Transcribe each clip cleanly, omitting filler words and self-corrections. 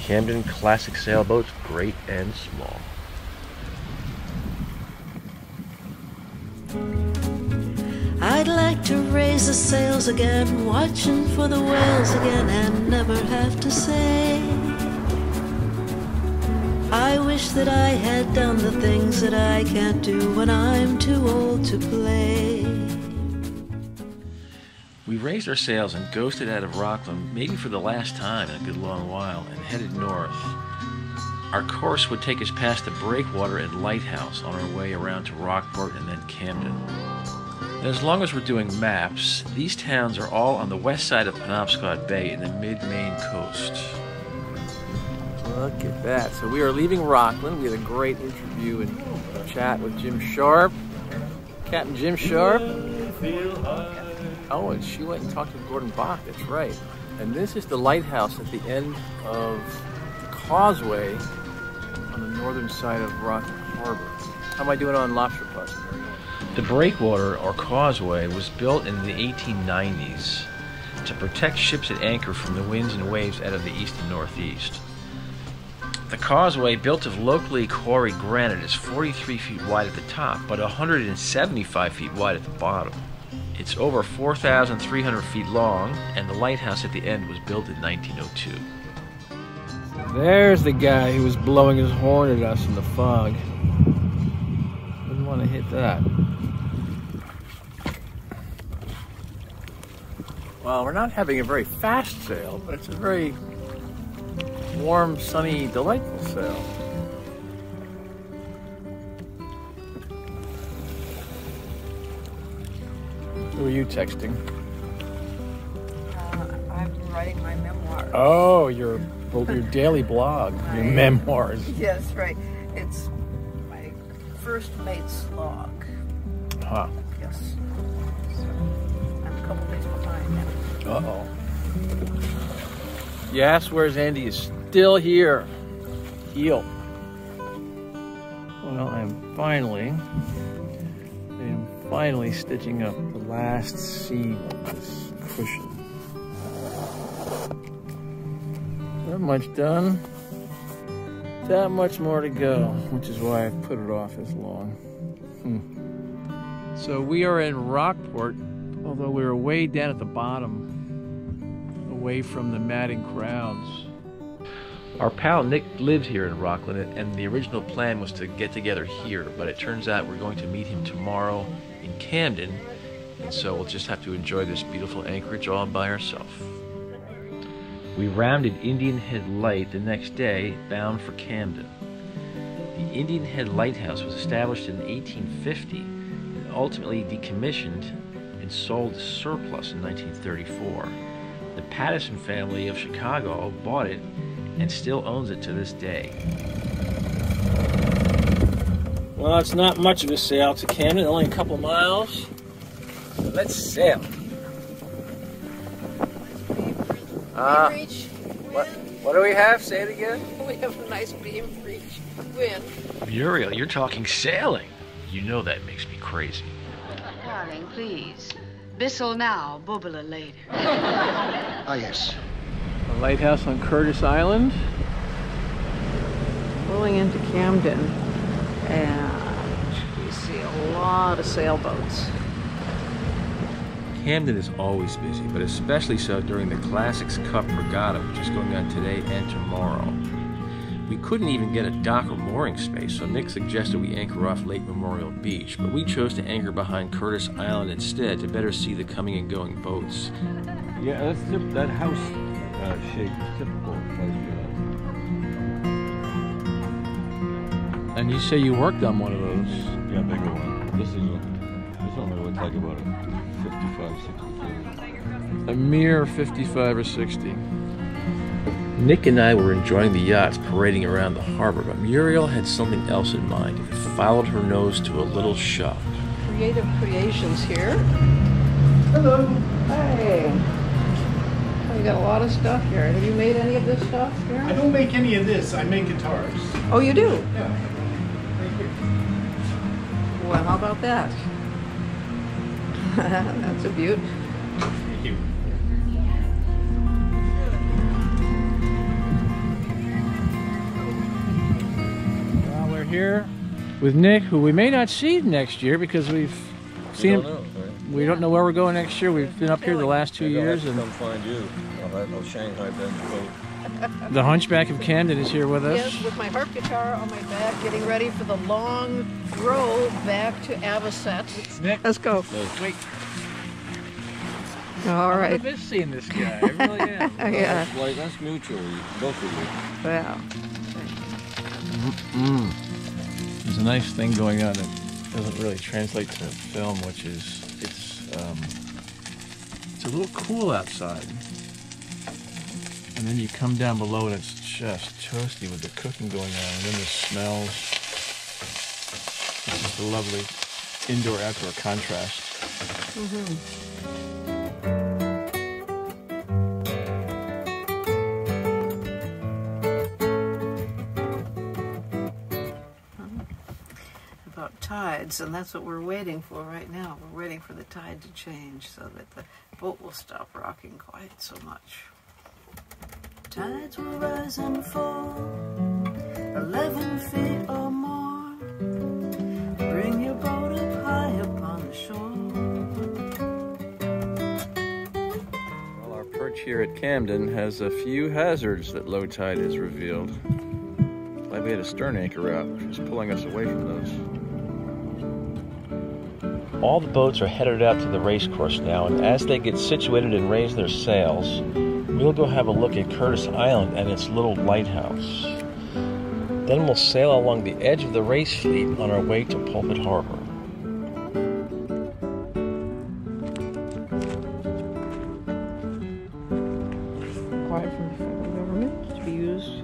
Camden Classic Sailboats, great and small. I'd like to raise the sails again, watching for the whales again, and never have to say I wish that I had done the things that I can't do when I'm too old to play. We raised our sails and ghosted out of Rockland, maybe for the last time in a good long while, and headed north. Our course would take us past the breakwater at Lighthouse on our way around to Rockport and then Camden. And as long as we're doing maps, these towns are all on the west side of Penobscot Bay in the mid-Maine coast. Look at that. So we are leaving Rockland. We had a great interview and chat with Jim Sharp, Captain Jim Sharp. Oh, and she went and talked to Gordon Bach, that's right. And this is the lighthouse at the end of the causeway on the northern side of Rockland Harbor. How am I doing on lobster plus? The breakwater, or causeway, was built in the 1890s to protect ships at anchor from the winds and waves out of the east and northeast. The causeway, built of locally quarried granite, is 43 feet wide at the top, but 175 feet wide at the bottom. It's over 4,300 feet long, and the lighthouse at the end was built in 1902. There's the guy who was blowing his horn at us in the fog. Wouldn't want to hit that. Well, we're not having a very fast sail, but it's a very warm, sunny, delightful sail. Who are you texting? I'm writing my memoir. Oh, your daily blog, your memoirs. Yes, right. It's my first mate's log. Huh. Yes. So I'm a couple days behind now. Uh-oh. Yes, where's Andy? Is still here. Heel. Well, I am finally stitching up the last seam of this cushion. Not much done. That much more to go, which is why I've put it off as long. So we are in Rockport, although we're way down at the bottom, away from the madding crowds. Our pal Nick lives here in Rockland, and the original plan was to get together here, but it turns out we're going to meet him tomorrow in Camden, and so we'll just have to enjoy this beautiful anchorage all by ourselves. We rounded Indian Head Light the next day, bound for Camden. The Indian Head Lighthouse was established in 1850 and ultimately decommissioned and sold as surplus in 1934. The Patterson family of Chicago bought it and still owns it to this day. Well, it's not much of a sail to Camden, only a couple miles. So let's sail. What do we have? Say it again. We have a nice beam reach wind. Muriel, you're talking sailing. You know that makes me crazy. Darling, please. Bissell now, boobala later. Ah, yes. A lighthouse on Curtis Island. Pulling into Camden, and we see a lot of sailboats. Camden is always busy, but especially so during the Classics Cup Regatta, which is going on today and tomorrow. We couldn't even get a dock or mooring space, so Nick suggested we anchor off Lake Memorial Beach, but we chose to anchor behind Curtis Island instead to better see the coming and going boats. Yeah, that house shape is typical. And you say you worked on one of those? Yeah, bigger one. This one looks like about a 55, 60 feet. A mere 55 or 60. Nick and I were enjoying the yachts parading around the harbor, but Muriel had something else in mind. It followed her nose to a little shop. Creative Creations here. Hello. Hey. Oh, you got a lot of stuff here. Have you made any of this stuff here? I don't make any of this. I make guitars. Oh, you do? Yeah. Well, how about that? That's a beaut. Thank you. here with Nick, who we may not see next year because we've seen him. Right? We don't know where we're going next year. We've been up here the last 2 years. And come find you. I'll have no Shanghai Ben's boat. The Hunchback of Camden is here with us. Yes, with my harp guitar on my back, getting ready for the long row back to Avocet. Nick, let's go. Wait. All right. I miss seeing this guy. I really am. Yeah. That's mutual, both of you. Wow. There's a nice thing going on that doesn't really translate to film, which is it's a little cool outside. And then you come down below and it's just toasty with the cooking going on, and then the smells. It's just a lovely indoor-outdoor contrast. About tides, and that's what we're waiting for right now. We're waiting for the tide to change so that the boat will stop rocking quite so much. Tides will rise and fall 11 feet or more. Bring your boat up high upon the shore. Well, our perch here at Camden has a few hazards that low tide has revealed. Glad we had a stern anchor out, which was pulling us away from those. All the boats are headed out to the race course now, and as they get situated and raise their sails, we'll go have a look at Curtis Island and its little lighthouse. Then we'll sail along the edge of the race fleet on our way to Pulpit Harbor. Acquired from the federal government to be used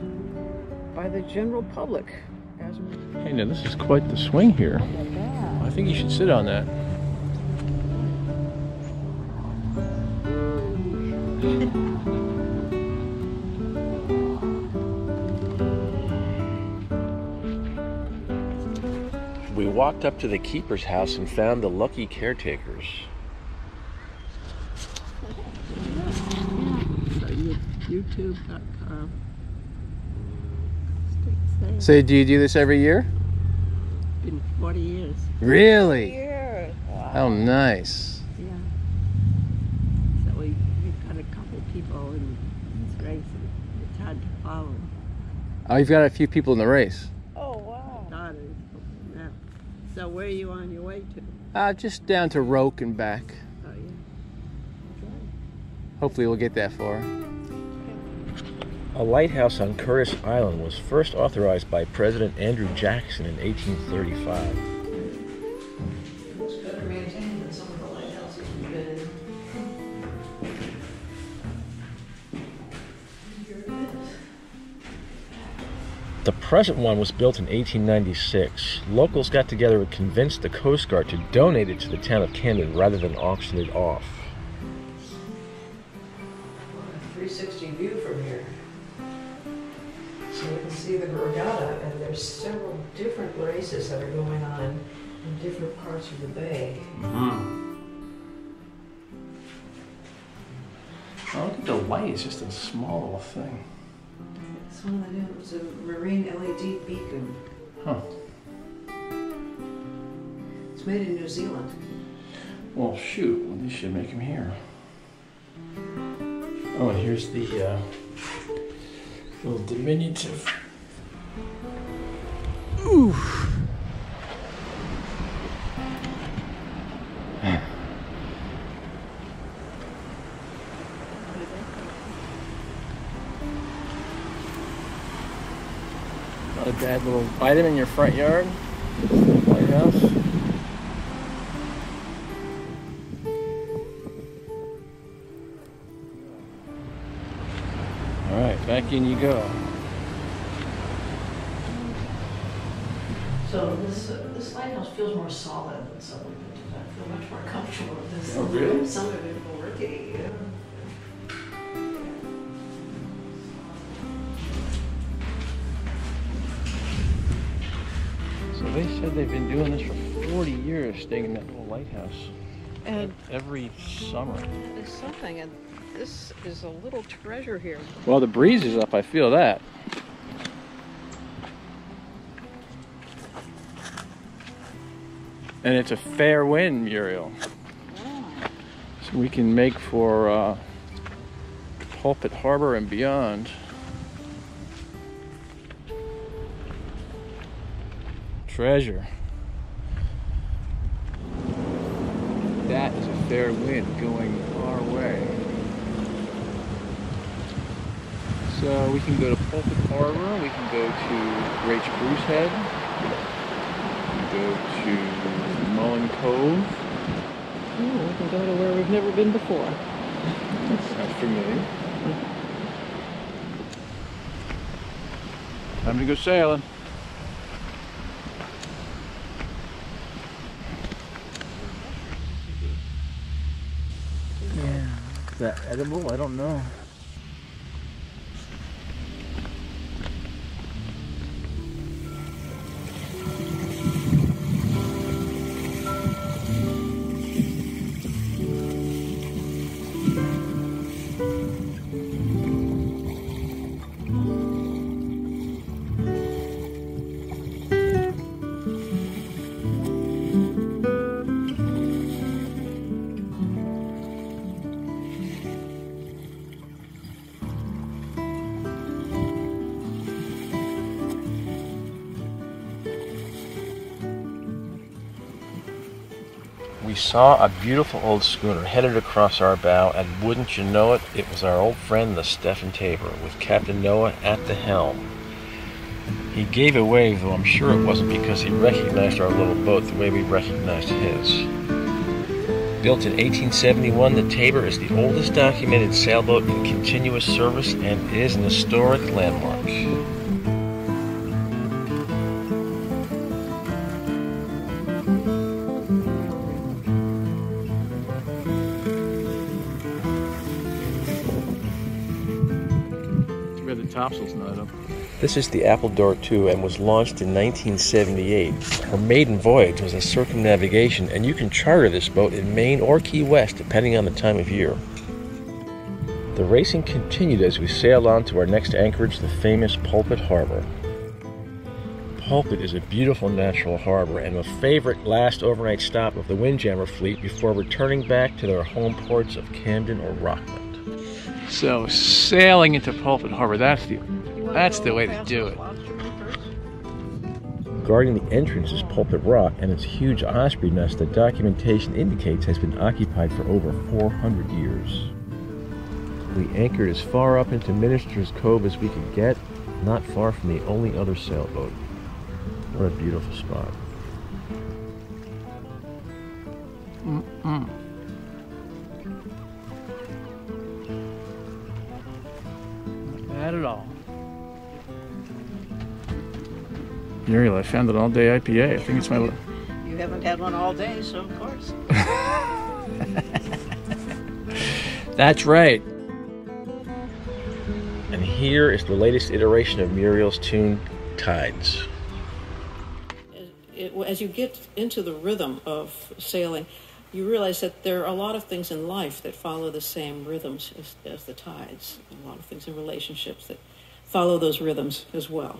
by the general public. Hey, now this is quite the swing here. I think you should sit on that. We walked up to the keeper's house and found the lucky caretakers. YouTube.com. So do you do this every year? Been 40 years. Really? Years. Wow. How nice. Yeah. So we've got a couple people in this race, and it's hard to follow. Oh, you've got a few people in the race. Oh, wow. Daughters. Yeah. So where are you on your way to? Just down to Roke and back. Oh, yeah. Okay. Hopefully we'll get that far. A lighthouse on Curtis Island was first authorized by President Andrew Jackson in 1835. It's better maintained than some of the lighthouses we've been in. The present one was built in 1896. Locals got together and convinced the Coast Guard to donate it to the town of Camden rather than auction it off. 360 view from here. So you can see the regatta, and there's several different races that are going on in different parts of the bay. Oh, look at the light. It's just a small little thing. It's one of the new, it's a marine LED beacon. Huh. It's made in New Zealand. Well, shoot. Well, they should make them here. Oh, and here's the little diminutive. Ooh. Not a bad little item in your front yard. Lighthouse. All right, back in you go. So this lighthouse feels more solid than some of it. I feel much more comfortable with this. Oh, really? Some of it more rickety. Yeah. So they said they've been doing this for 40 years, staying in that little lighthouse. And every summer. there's something, and this is a little treasure here. Well, the breeze is up, I feel that. And it's a fair wind, Muriel. So we can make for Pulpit Harbor and beyond. Treasure. That is a fair wind going our way. So we can go to Pulpit Harbor, we can go to Great Spruce Head, we can go to Mullen Cove. Oh, we can go to where we've never been before. That sounds familiar. Time to go sailing. Yeah, is that edible? I don't know. We saw a beautiful old schooner headed across our bow, and wouldn't you know it, it was our old friend the Stephen Tabor, with Captain Noah at the helm. He gave a wave, though I'm sure it wasn't because he recognized our little boat the way we recognized his. Built in 1871, the Tabor is the oldest documented sailboat in continuous service and is an historic landmark. Topsail's not up. This is the Appledore II and was launched in 1978. Her maiden voyage was a circumnavigation, and you can charter this boat in Maine or Key West depending on the time of year. The racing continued as we sailed on to our next anchorage, the famous Pulpit Harbor. Pulpit is a beautiful natural harbor and a favorite last overnight stop of the windjammer fleet before returning back to their home ports of Camden or Rockland. So sailing into Pulpit Harbor, that's the way to do it. Guarding the entrance is Pulpit Rock and its huge osprey nest that documentation indicates has been occupied for over 400 years. We anchored as far up into Minister's Cove as we could get, not far from the only other sailboat. What a beautiful spot. Not at all. Muriel, I found an all-day IPA. I think it's my... You haven't had one all day, so of course. That's right. And here is the latest iteration of Muriel's tune, Tides. As you get into the rhythm of sailing, you realize that there are a lot of things in life that follow the same rhythms as the tides. A lot of things in relationships that follow those rhythms as well.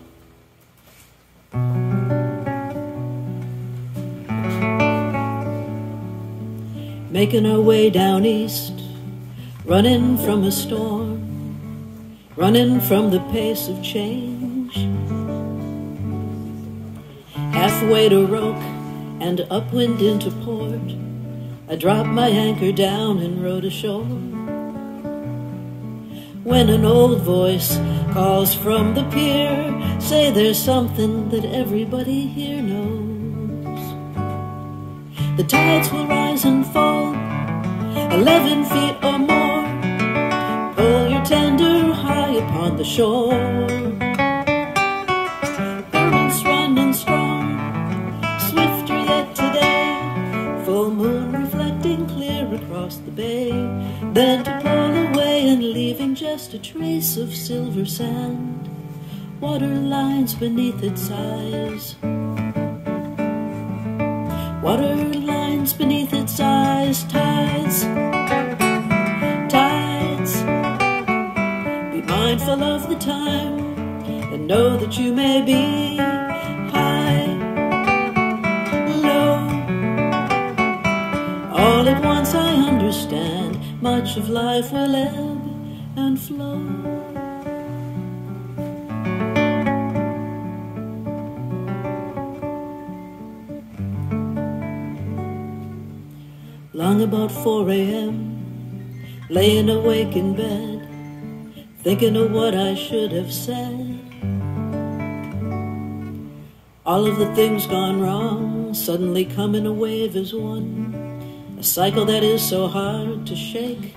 Making our way down east, running from a storm, running from the pace of change. Halfway to Roke and upwind into port, I dropped my anchor down and rowed ashore. When an old voice calls from the pier, say there's something that everybody here knows. The tides will rise and fall 11 feet or more. Pull your tender high upon the shore. Currents running strong, swifter yet today. Full moon reflecting clear across the bay. Then to pull away and leaving just a trace of silver sand. Water lines beneath its eyes. Water lines beneath its eyes. Tides, tides. Be mindful of the time and know that you may be high, low, much of life will ebb and flow. Long about 4 a.m., laying awake in bed, thinking of what I should have said. All of the things gone wrong suddenly come in a wave as one, a cycle that is so hard to shake.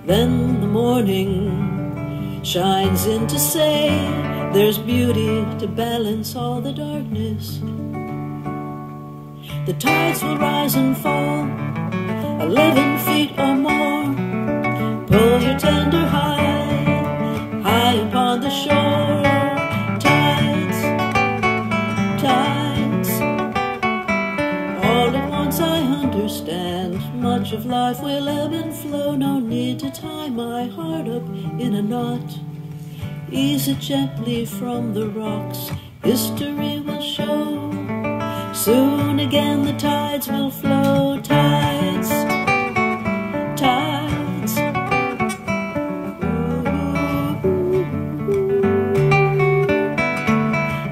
Then the morning shines in to say there's beauty to balance all the darkness. The tides will rise and fall 11 feet or more. Pull your tender high upon the shore. Tides, tides. All at once I understand. Much of life will ebb and flow. No need to tie my heart up in a knot. Ease it gently from the rocks. History will show. Soon again the tides will flow. Tides, tides.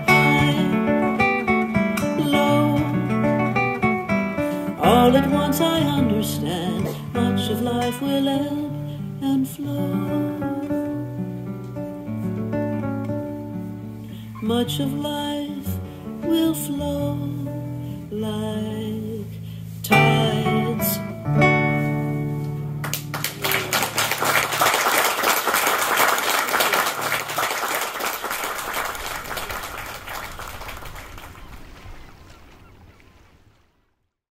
High, low. All at once I understand. Much of life will ebb and flow. Much of life will flow like